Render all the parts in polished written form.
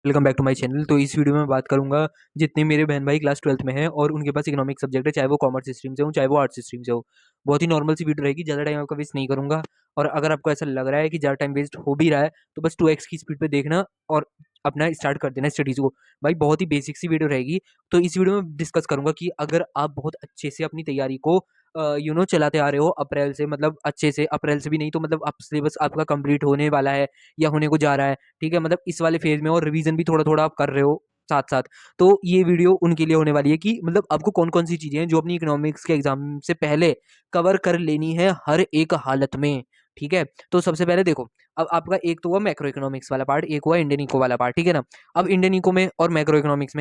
Welcome back to my channel. तो इस video में मैं बात करूंगा जितने मेरे बहन भाई क्लास 12th में हैं और उनके पास इकोनॉमिक सब्जेक्ट है, चाहे वो कॉमर्स स्ट्रीम से हो चाहे वो आर्ट्स स्ट्रीम से हो। बहुत ही नॉर्मल सी वीडियो रहेगी, ज़्यादा टाइम आपका वेस्ट नहीं करूंगा। और अगर आपको ऐसा लग रहा है कि ज़्यादा टाइम वेस्ट हो भी रहा है तो बस 2x की स्पीड पे देखना और अपना स्टार्ट कर देना स्टडीज़ को। भाई बहुत ही बेसिक सी वीडियो रहेगी। तो इस वीडियो में डिस्कस करूंगा कि अगर आप बहुत अच्छे से अपनी तैयारी को चलाते आ रहे हो अप्रैल से, मतलब अच्छे से अप्रैल से भी नहीं तो मतलब आप सिलेबस आपका कंप्लीट होने वाला है या होने को जा रहा है, ठीक है, मतलब इस वाले फेज में, और रिवीजन भी थोड़ा थोड़ा आप कर रहे हो साथ साथ। तो ये वीडियो उनके लिए होने वाली है कि मतलब आपको कौन कौन सी चीजें हैं जो अपनी इकोनॉमिक्स के एग्जाम से पहले कवर कर लेनी है हर एक हालत में। ठीक है, तो सबसे पहले देखो, अब आपका एक तो हुआ मैक्रो इकोनॉमिक्स वाला पार्ट, एक हुआ इंडियन इको वाला पार्ट, ठीक है ना। अब इंडियन इको में और मैक्रो इकोनॉमिक्स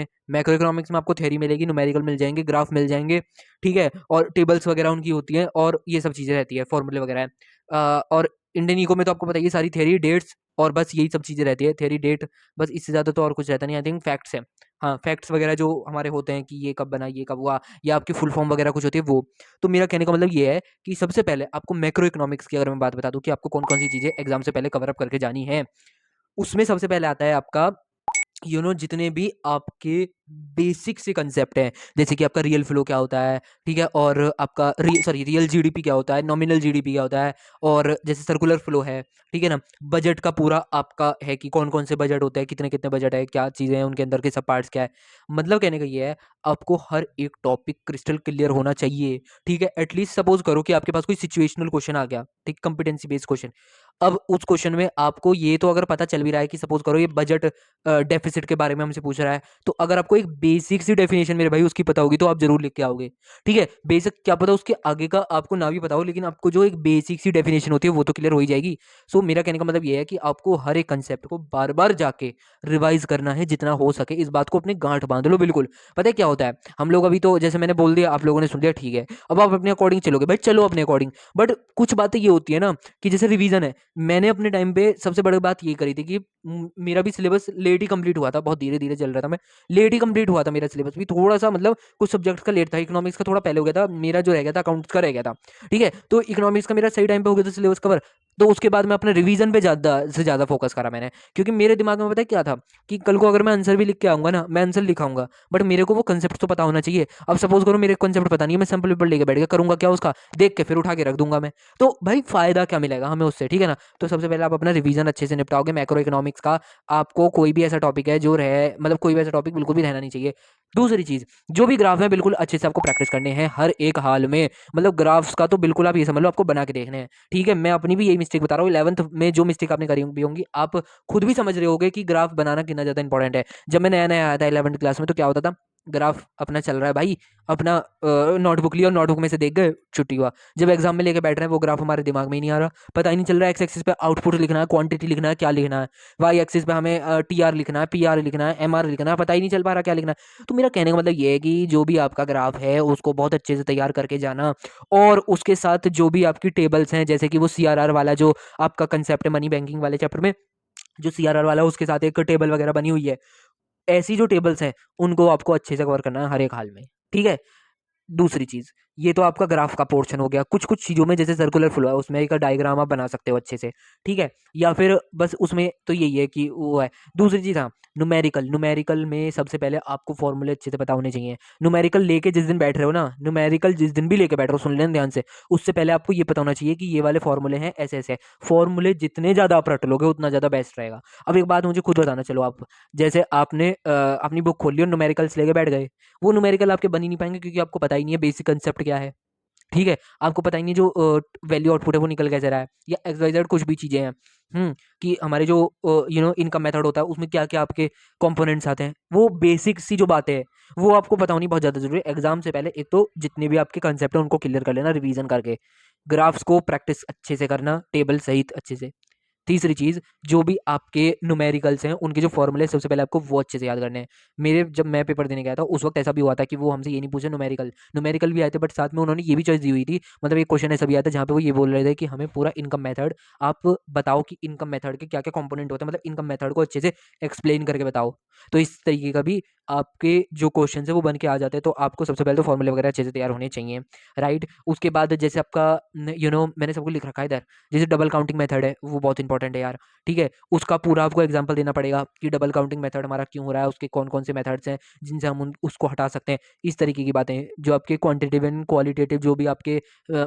में आपको थ्योरी मिलेगी, न्यूमेरिकल मिल जाएंगे, ग्राफ मिल जाएंगे, ठीक है, और टेबल्स वगैरह उनकी होती है और ये सब चीजें रहती है, फॉर्मूले वगैरह है। और इंडियन इको में तो आपको पता ही है सारी थ्योरी डेट्स और बस यही सब चीज़ें रहती है, थ्योरी डेट, बस इससे ज़्यादा तो और कुछ रहता नहीं। आई थिंक फैक्ट्स है, हाँ फैक्ट्स वगैरह जो हमारे होते हैं कि ये कब बना, ये कब हुआ, या आपकी फुल फॉर्म वगैरह कुछ होती है वो। तो मेरा कहने का मतलब ये है कि सबसे पहले आपको मैक्रो इकोनॉमिक्स की अगर मैं बात बता दूं कि आपको कौन कौन सी चीज़ें एग्जाम से पहले कवर अप करके जानी है, उसमें सबसे पहले आता है आपका जितने भी आपके बेसिक से कंसेप्ट हैं, जैसे कि आपका रियल फ्लो क्या होता है, ठीक है, और आपका रियल जीडीपी क्या होता है, नॉमिनल जीडीपी क्या होता है, और जैसे सर्कुलर फ्लो है, ठीक है ना। बजट का पूरा आपका है कि कौन कौन से बजट होते हैं, कितने कितने बजट है, क्या चीज़ें हैं उनके अंदर के सब पार्ट्स क्या है। मतलब कहने का ये है, आपको हर एक टॉपिक क्रिस्टल क्लियर होना चाहिए, ठीक है। एटलीस्ट सपोज करो कि आपके पास कोई सिचुएशनल क्वेश्चन आ गया, ठीक, कंपिटेंसी बेस्ड क्वेश्चन। अब उस क्वेश्चन में आपको ये तो अगर पता चल भी रहा है कि सपोज करो ये बजट डेफिसिट के बारे में हमसे पूछ रहा है, तो अगर आपको एक बेसिक सी डेफिनेशन मेरे भाई उसकी पता होगी तो आप जरूर लिख के आओगे, ठीक है। बेसिक क्या पता उसके आगे का आपको ना भी पता हो, लेकिन आपको जो एक बेसिक सी डेफिनेशन होती है वो तो क्लियर हो ही जाएगी। सो मेरा कहने का मतलब ये है कि आपको हर एक कंसेप्ट को बार बार जाके रिवाइज करना है जितना हो सके, इस बात को अपने गांठ बांध लो बिल्कुल। पता है क्या होता है, हम लोग अभी तो जैसे मैंने बोल दिया, आप लोगों ने सुन लिया, ठीक है, अब आप अपने अकॉर्डिंग चलोगे, भाई चलो अपने अकॉर्डिंग। बट कुछ बातें ये होती है ना कि जैसे रिवीजन है, मैंने अपने टाइम पे सबसे बड़ी बात ये करी थी कि मेरा भी सिलेबस लेट ही कंप्लीट हुआ था, बहुत धीरे धीरे चल रहा था, मैं लेट ही कंप्लीट हुआ था, मेरा सिलेबस भी थोड़ा सा मतलब कुछ सब्जेक्ट का लेट था, इकोनॉमिक्स का थोड़ा पहले हो गया था, मेरा जो रह गया था अकाउंट्स का रह गया था, ठीक है। तो इकोनॉमिक्स का मेरा सही टाइम पे हो गया था सिलेबस कवर। तो उसके बाद मैं अपने रिवीजन पे ज़्यादा से ज़्यादा फोकस करा मैंने, क्योंकि मेरे दिमाग में पता है क्या था कि कल को अगर मैं आंसर भी लिख के आऊंगा ना, मैं आंसर लिखाऊंगा, बट मेरे को वो कंसेप्ट तो पता होना चाहिए। अब सपोज करो मेरे कंसेप्ट पता नहीं है, मैं सैम्पल पेपर लेके बैठ गया, करूंगा क्या उसका, देख के फिर उठा के रख दूंगा मैं। तो भाई फायदा क्या मिलेगा हमें उससे, ठीक है ना। तो सबसे पहले आप अपना रिवीजन अच्छे से निपटाओगे मैक्रो इकोनॉमिक्स का। आपको कोई भी ऐसा टॉपिक है जो रहे, मतलब कोई भी ऐसा टॉपिक बिल्कुल भी रहना नहीं चाहिए। दूसरी चीज, जो भी ग्राफ है बिल्कुल अच्छे से आपको प्रैक्टिस करने हैं हर एक हाल में। मतलब ग्राफ्स का तो बिल्कुल आप ये समझ लो आपको बना के देखने हैं, ठीक है। मैं अपनी भी यही मिस्टेक बता रहा हूँ, 11th में जो मिस्टेक आपने करी भी होंगी, आप खुद भी समझ रहे होगे कि ग्राफ बनाना कितना ज्यादा इंपॉर्टेंट है। जब मैं नया नया आया था 11th क्लास में तो क्या होता था, ग्राफ अपना चल रहा है भाई, अपना नोटबुक लिया और नोटबुक में से देख गए, छुट्टी हुआ। जब एग्जाम में लेके बैठ रहे हैं वो ग्राफ हमारे दिमाग में ही नहीं आ रहा, पता ही नहीं चल रहा है एक्स एक्सिस पे आउटपुट लिखना है, क्वांटिटी लिखना है, क्या लिखना है, वाई एक्सिस पे हमें टी आर लिखना है, पी आर लिखना है, एम आर लिखना है, पता ही नहीं चल पा रहा क्या लिखना है। तो मेरा कहने का मतलब ये है कि जो भी आपका ग्राफ है उसको बहुत अच्छे से तैयार करके जाना, और उसके साथ जो भी आपकी टेबल्स हैं, जैसे कि वो सी आर आर वाला जो आपका कंसेप्ट है मनी बैंकिंग वाले चैप्टर में, जो सी आर आर वाला है उसके साथ एक टेबल वगैरह बनी हुई है, ऐसी जो टेबल्स हैं उनको आपको अच्छे से कवर करना है हर एक हाल में, ठीक है। दूसरी चीज, ये तो आपका ग्राफ का पोर्शन हो गया। कुछ कुछ चीजों में जैसे सर्कुलर फ्लो है उसमें एक डायग्राम आप बना सकते हो अच्छे से, ठीक है, या फिर बस उसमें तो यही है कि वो है। दूसरी चीज, हाँ, न्यूमेरिकल में सबसे पहले आपको फॉर्मूले अच्छे से पता होने चाहिए। न्यूमेरिकल लेके जिस दिन बैठ रहे हो ना, न्यूमेरिकल जिस दिन भी लेके बैठ रहे हो, सुन लेना ध्यान से, उससे पहले आपको ये पता होना चाहिए कि ये वाले फॉर्मूले हैं, ऐसे ऐसे। फॉर्मूले जितने ज्यादा आप रट लोगे उतना ज्यादा बेस्ट रहेगा। अब एक बात मुझे खुद बताना, चलो आप, जैसे आपने अपनी बुक खोल ली और न्यूमेरिकल्स लेके बैठ गए, वो न्यूमेरिकल आपके बन ही नहीं पाएंगे, क्योंकि आपको पता ही नहीं है बेसिक कंसेप्ट क्या है, ठीक है। आपको पता ही नहीं जो वैल्यू आउटपुट है वो निकल कैसे रहा है, या एक्सवाइजेड कुछ भी चीजें हैं, कि हमारे जो इनकम मेथड होता है उसमें क्या क्या आपके कंपोनेंट्स आते हैं, वो बेसिक सी जो बातें हैं वो आपको पता होनी बहुत ज्यादा जरूरी है एग्जाम से पहले। एक तो जितने भी आपके कंसेप्ट हैं उनको क्लियर कर लेना रिवीजन करके, ग्राफ्स को प्रैक्टिस अच्छे से करना, टेबल सहित अच्छे से। तीसरी चीज, जो भी आपके न्यूमेरिकल्स हैं उनके जो फॉर्मूले सबसे पहले आपको वो अच्छे से याद करने हैं। मेरे जब मैं पेपर देने गया था उस वक्त ऐसा भी हुआ था कि वो हमसे ये नहीं पूछे, न्यूमेरिकल भी आए थे, बट साथ में उन्होंने ये भी चॉइस दी हुई थी। मतलब एक क्वेश्चन ऐसा भी आया था जहाँ पे वो ये बोल रहे थे कि हमें पूरा इनकम मेथड आप बताओ कि इनकम मेथड के क्या क्या कंपोनेंट होते हैं, मतलब इनकम मेथड को अच्छे से एक्सप्लेन करके बताओ। तो इस तरीके का भी आपके जो क्वेश्चन है वो बन के आ जाते हैं। तो आपको सबसे पहले तो फॉर्मूले वगैरह अच्छे से तैयार होने चाहिए, राइट। उसके बाद जैसे आपका मैंने सबको लिख रखा है इधर, जैसे डबल काउंटिंग मेथड है वो बहुत इंपॉर्टेंट है यार, ठीक है। उसका पूरा आपको एग्जांपल देना पड़ेगा कि डबल काउंटिंग मेथड हमारा क्यों हो रहा है, उसके कौन कौन से मेथड्स हैं जिनसे हम उसको हटा सकते हैं। इस तरीके की बातें जो आपके क्वांटिटेटिव एंड क्वालिटेटिव जो भी आपके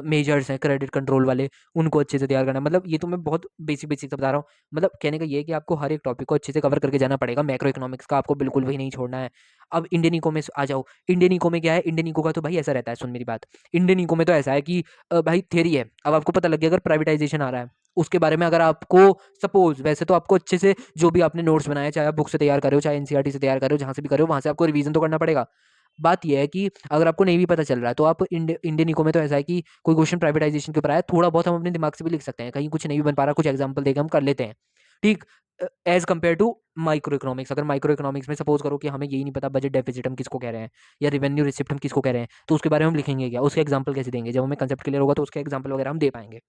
मेजर्स हैं क्रेडिट कंट्रोल वाले, उनको अच्छे से तैयार करना। मतलब ये तो मैं बहुत बेसिक बेसिक से बता रहा हूँ, मतलब कहने का ये है कि आपको हर एक टॉपिक को अच्छे से कवर करके जाना पड़ेगा। मैक्रो इकोनॉमिक्स का आपको बिल्कुल भी नहीं छोड़ना है। अब इंडियन इको में आ जाओ। इंडियन इको में क्या है, इंडियन इको का तो भाई ऐसा रहता है, सुन मेरी बात। इंडियन इको में तो ऐसा है कि भाई थ्योरी है, अब आपको पता लग गया अगर प्राइवेटाइजेशन आ रहा है उसके बारे में, अगर आपको सपोज, वैसे तो आपको अच्छे से जो भी आपने नोट्स बनाए, चाहे आप बुक से तैयार करो, चाहे एनसीईआरटी से तैयार करो, जहां से भी करो वहां से आपको रिवीजन तो करना पड़ेगा। बात यह है कि अगर आपको नहीं भी पता चल रहा है तो आप इंडियन इको में तो ऐसा है कि कोई क्वेश्चन प्राइवेटाइजेशन के ऊपर आया, थोड़ा बहुत हम अपने दिमाग से भी लिख सकते हैं, कहीं कुछ नहीं भी बन पा रहा, कुछ एग्जाम्पल देकर हम कर लेते हैं, ठीक। As compare to micro economics, अगर माइक्रो इकोनॉमिक्स में सपोज करो कि हमें यही नहीं पता बजट डेफिसिट हम किसको कह रहे हैं या रेवेन्यू रिसिप्ट हम किसको कह रहे हैं, तो उसके बारे में हम लिखेंगे क्या, उसके एग्जाम्पल कैसे देंगे, जब हमें कंसेप्ट क्लियर होगा तो उसके एग्जाम्पल वगैरह हम दे पाएंगे,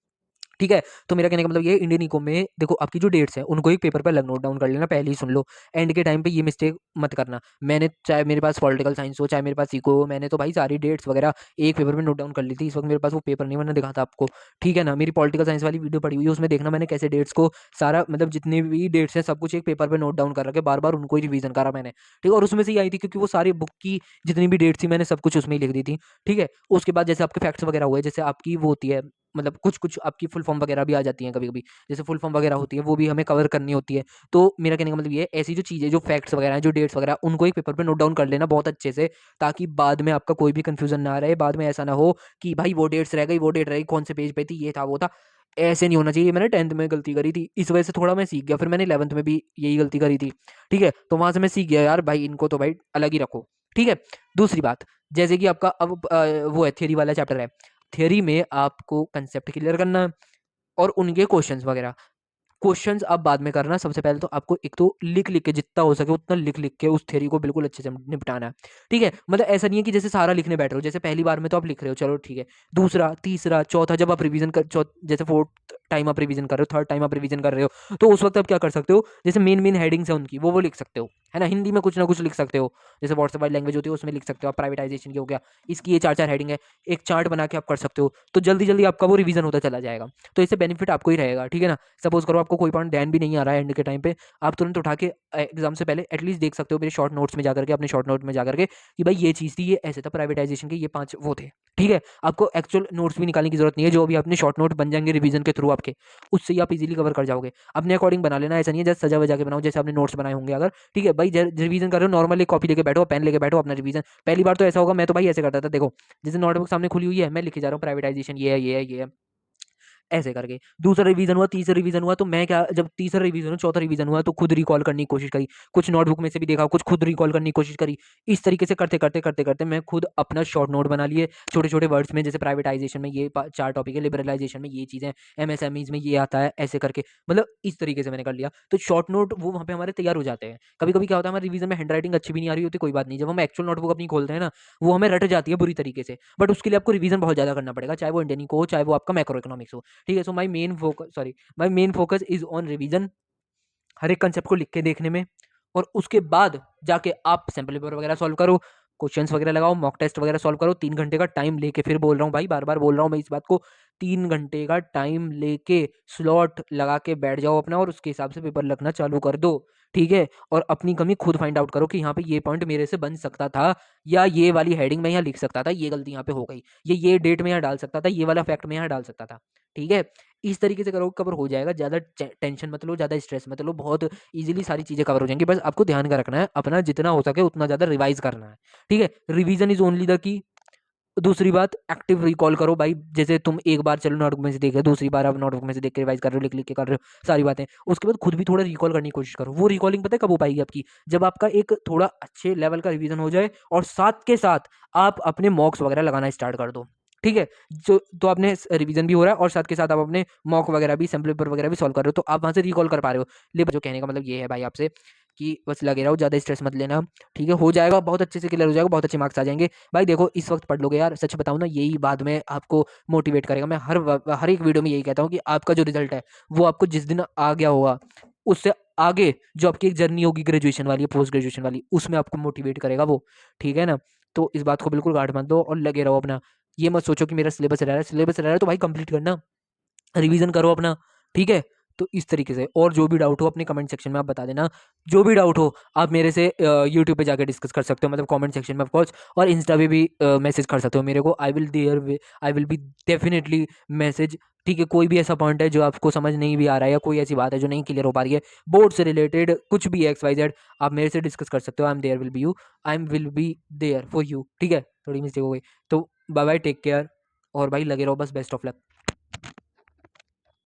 ठीक है। तो मेरा कहने का मतलब ये, इंडियन इको में देखो आपकी जो डेट्स हैं उनको एक पेपर पर अलग नोट डाउन कर लेना, पहले ही सुन लो, एंड के टाइम पे ये मिस्टेक मत करना। मैंने, चाहे मेरे पास पॉलिटिकल साइंस हो चाहे मेरे पास इको हो, मैंने तो भाई सारी डेट्स वगैरह एक पेपर में नोट डाउन कर ली थी। इस वक्त मेरे पास वो पेपर नहीं, मैंने दिखाता आपको, ठीक है ना। मेरी पॉलिटिकल साइंस वाली वीडियो पड़ी हुई है, उसमें देखना मैंने कैसे डेट्स को सारा, मतलब जितनी भी डेट्स हैं सब कुछ एक पेपर पे नोट डाउन कर रखे, बार बार उनको ही रिवीजन करा मैंने, ठीक है। और उसमें से ही आई थी क्योंकि वो सारी बुक की जितनी भी डेट्स थी मैंने सब कुछ उसमें ही लिख दी थी, ठीक है। उसके बाद जैसे आपके फैक्ट्स वगैरह हुए, जैसे आपकी वो होती है, मतलब कुछ कुछ आपकी फुल फॉर्म वगैरह भी आ जाती हैं कभी कभी, जैसे फुल फॉर्म वगैरह होती है वो भी हमें कवर करनी होती है। तो मेरा कहने का मतलब ये है, ऐसी जो चीज़ें, जो फैक्ट्स वगैरह हैं, जो डेट्स वगैरह, उनको एक पेपर पे नोट डाउन कर लेना बहुत अच्छे से, ताकि बाद में आपका कोई भी कंफ्यूजन ना रहे, बाद में ऐसा ना हो कि भाई वो डेट्स रह गई, वो डेट रह गई, कौन से पेज पे थी, ये था वो था। ऐसे नहीं होना चाहिए। मैंने 10th में गलती करी थी, इस वजह से थोड़ा मैं सीख गया, फिर मैंने 11th में भी यही गलती करी थी, ठीक है। तो वहां से मैं सीख गया यार भाई, इनको तो भाई अलग ही रखो, ठीक है। दूसरी बात, जैसे कि आपका अब वो है थियरी वाला चैप्टर है, थियरी में आपको कंसेप्ट क्लियर करना है और उनके क्वेश्चंस वगैरह। क्वेश्चंस आप बाद में करना, सबसे पहले तो आपको एक तो लिख लिख के, जितना हो सके उतना लिख लिख के उस थ्योरी को बिल्कुल अच्छे से निपटाना है, ठीक है। मतलब ऐसा नहीं है कि जैसे सारा लिखने बैठ रहे हो, जैसे पहली बार में तो आप लिख रहे हो, चलो ठीक है, दूसरा तीसरा चौथा जब आप रिवीजन कर, जैसे फोर्थ टाइम आप रिवीजन कर रहे हो, थर्ड टाइम आप रिवीजन कर रहे हो, तो उस वक्त आप क्या कर सकते हो, जैसे मेन मेन हेडिंग्स है उनकी वो लिख सकते हो, है ना। हिंदी में कुछ ना कुछ लिख सकते हो, जैसे व्हाट्सएप वाली लैंग्वेज होती है उसमें लिख सकते हो आप, प्राइवेटाइजेशन की हो गया, इसकी ये चार चार हेडिंग है, एक चार्ट बना के आप कर सकते हो, तो जल्दी जल्दी आपका वो रिवीजन होता चला जाएगा। तो इससे बेनिफिट आपको ही रहेगा, ठीक है ना। सपोज करो आपको कोई पॉइंट ध्यान भी नहीं आ रहा है एंड के टाइम पे, आप तुरंत उठा के एग्जाम से पहले एटलीस्ट देख सकते हो मेरे शॉर्ट नोट्स में जाकर के, अपने शॉर्ट नोट में जाकर के, कि भाई ये चीज़ थी, ये ऐसे था, प्राइवेटाइजेशन के ये 5 वो थे, ठीक है। आपको एक्चुअल नोट्स भी निकालने की जरूरत नहीं है, जो भी अपने शॉर्ट नोट बन जाएंगे रिवीजन के थ्रू आपके, उससे ही आप इजीली कवर कर जाओगे। अपने अकॉर्डिंग बना लेना, ऐसा नहीं है जस्ट सजा वजा के बनाओ जैसे आपने नोट्स बनाए होंगे अगर, ठीक है भाई। रिवीजन कर रहे हो नॉर्मल एक कॉपी लेके बैठो, पेन लेके बैठो, अपना रिवीजन। पहली बार तो ऐसा होगा, मैं तो भाई ऐसे करता था, देखो जैसे नोटबुक सामने खुली हुई है, मैं लिखे जा रहा हूँ प्राइवेटाइजेशन ये है ये है ये है, ऐसे करके। दूसरा रिवीजन हुआ, तीसरा रिवीजन हुआ, तो मैं क्या, जब तीसरा रिवीजन हुआ, चौथा रिवीजन हुआ, तो खुद रिकॉल करने की कोशिश करी, कुछ नोटबुक में से भी देखा, कुछ खुद रिकॉल करने की कोशिश करी। इस तरीके से करते करते करते करते मैं खुद अपना शॉर्ट नोट बना लिए, छोटे छोटे वर्ड्स में, जैसे प्राइवेटाइजेशन में ये 4 टॉपिक है, लिबरलाइजेशन में ये चीज़ें, एमएसएमईज में ये आता है, ऐसे करके, मतलब इस तरीके से मैंने कर लिया। तो शॉर्ट नोट वो वहाँ पे हमारे तैयार हो जाते हैं। कभी कभी क्या होता है, हमारे रिवीजन में हैंड राइटिंग अच्छी भी नहीं आ रही होती, कोई बात नहीं, जब हम एक्चुअल नोटबुक अपनी खोलते हैं ना, वो हमें रट जाती है बुरी तरीके से, बट उसके लिए आपको रिवीजन बहुत ज़्यादा करना पड़ेगा, चाहे वो इंडियन इको हो, चाहे वो आपका मैक्रो इकोनॉमिक्स हो, ठीक है। So my main focus is on revision, हर एक कंसेप्ट को लिख के देखने में, और उसके बाद जाके आप सैम्पल पेपर वगैरह सॉल्व करो, क्वेश्चंस वगैरह लगाओ, मॉक टेस्ट वगैरह सॉल्व करो, 3 घंटे का टाइम लेके, फिर बोल रहा हूँ भाई, बार बार बोल रहा हूँ मैं इस बात को, 3 घंटे का टाइम लेके स्लॉट लगा के बैठ जाओ अपना, और उसके हिसाब से पेपर लिखना चालू कर दो, ठीक है। और अपनी कमी खुद फाइंड आउट करो कि यहाँ पे ये पॉइंट मेरे से बन सकता था, या ये वाली हेडिंग में यहाँ लिख सकता था, ये गलती यहाँ पे हो गई, ये डेट में यहाँ डाल सकता था, ये वाला फैक्ट में यहाँ डाल सकता था, ठीक है। इस तरीके से करो, कवर हो जाएगा। ज़्यादा टेंशन मत लो, ज़्यादा स्ट्रेस मत लो, बहुत इजीली सारी चीज़ें कवर हो जाएंगी। बस आपको ध्यान का रखना है, अपना जितना हो सके उतना ज़्यादा रिवाइज करना है, ठीक है। Revision is only the key. दूसरी बात, एक्टिव रिकॉल करो भाई, जैसे तुम एक बार चलो नोटबुक में से देख रहे हो, दूसरी बार आप नोटबुक में से देख के रिवाइज कर रहे हो, लिख लिख के कर रहे हो सारी बातें, उसके बाद खुद भी थोड़ा रिकॉल करने की कोशिश करो। वो रिकॉलिंग पता है कब हो पाएगी आपकी, जब आपका एक थोड़ा अच्छे लेवल का रिवीजन हो जाए, और साथ के साथ आप अपने मॉक्स वगैरह लगाना स्टार्ट कर दो, ठीक है। जो तो आपने रिवीजन भी हो रहा है और साथ के साथ आप अपने मॉक वगैरह भी, सैम्पल पेपर वगैरह भी सॉल्व कर रहे हो, तो आप वहां से रिकॉल कर पा रहे हो। ले जो कहने का मतलब ये है भाई आपसे, कि बस लगे रहो, ज़्यादा स्ट्रेस मत लेना, ठीक है। हो जाएगा, बहुत अच्छे से क्लियर हो जाएगा, बहुत अच्छे मार्क्स आ जाएंगे भाई। देखो इस वक्त पढ़ लोगे यार, सच बताऊं ना, यही बाद में आपको मोटिवेट करेगा। मैं हर एक वीडियो में यही कहता हूँ कि आपका जो रिजल्ट है वो आपको जिस दिन आ गया होगा, उससे आगे जो आपकी एक जर्नी होगी ग्रेजुएशन वाली, पोस्ट ग्रेजुएशन वाली, उसमें आपको मोटिवेट करेगा वो, ठीक है ना। तो इस बात को बिल्कुल गांठ मत दो और लगे रहो अपना। ये मत सोचो कि मेरा सिलेबस रह रहा है, सिलेबस रह रहा है तो भाई कंप्लीट करना, रिवीजन करो अपना, ठीक है। तो इस तरीके से, और जो भी डाउट हो अपने कमेंट सेक्शन में आप बता देना। जो भी डाउट हो आप मेरे से यूट्यूब पे जाके डिस्कस कर सकते हो, मतलब कमेंट सेक्शन में ऑफ कोर्स, और इंस्टा पे भी मैसेज कर सकते हो मेरे को। I will be definitely message, ठीक है। कोई भी ऐसा पॉइंट है जो आपको समझ नहीं भी आ रहा है, या कोई ऐसी बात है जो नहीं क्लियर हो पा रही है बोर्ड से रिलेटेड, कुछ भी XYZ, आप मेरे से डिस्कस कर सकते हो। I am will be there for you, ठीक है। थोड़ी मिस्टेक हो गई तो बाय बाय, टेक केयर, और भाई लगे रहो बस, बेस्ट ऑफ लक।